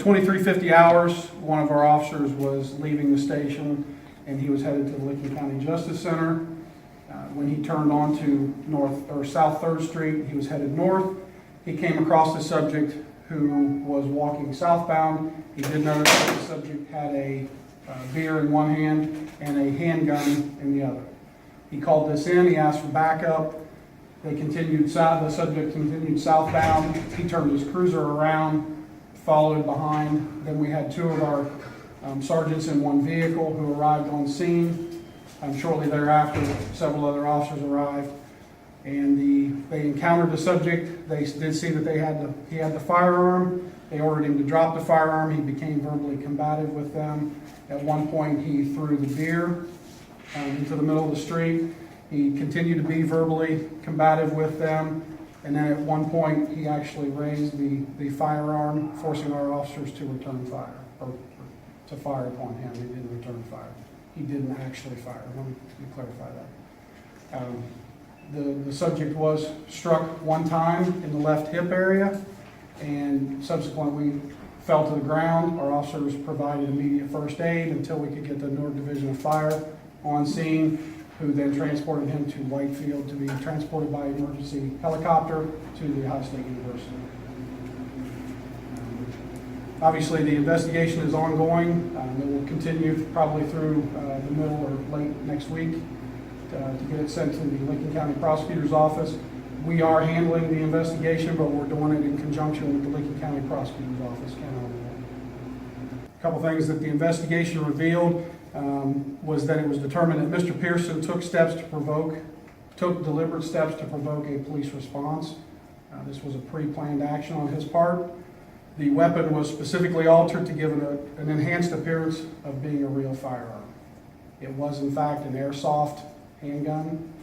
2350 hours, one of our officers was leaving the station and he was headed to the Licking County Justice Center. When he turned onto South 3rd Street, he was headed north. He came across a subject who was walking southbound. He did notice that the subject had a beer in one hand and a handgun in the other. He called this in, he asked for backup. They continued south, the subject continued southbound. He turned his cruiser around, followed behind. Then we had two of our sergeants in one vehicle who arrived on scene. Shortly thereafter, several other officers arrived, and they encountered the subject. They did see that he had the firearm. They ordered him to drop the firearm. He became verbally combative with them. At one point, he threw the beer into the middle of the street. He continued to be verbally combative with them, and then at one point, he actually raised the firearm, forcing our officers to return fire, or to fire upon him. He didn't return fire. He didn't actually fire. Let me clarify that. The subject was struck one time in the left hip area and subsequently fell to the ground. Our officers provided immediate first aid until we could get the Newark Division of Fire on scene, who then transported him to Whitefield to be transported by emergency helicopter to the Ohio State University. Obviously, the investigation is ongoing. It will continue probably through the middle or late next week to get it sent to the Licking County Prosecutor's Office. We are handling the investigation, but we're doing it in conjunction with the Licking County Prosecutor's Office, Connell. A couple things that the investigation revealed was that it was determined that Mr. Pearson took deliberate steps to provoke a police response. This was a pre-planned action on his part. The weapon was specifically altered to give it an enhanced appearance of being a real firearm. It was, in fact, an airsoft handgun.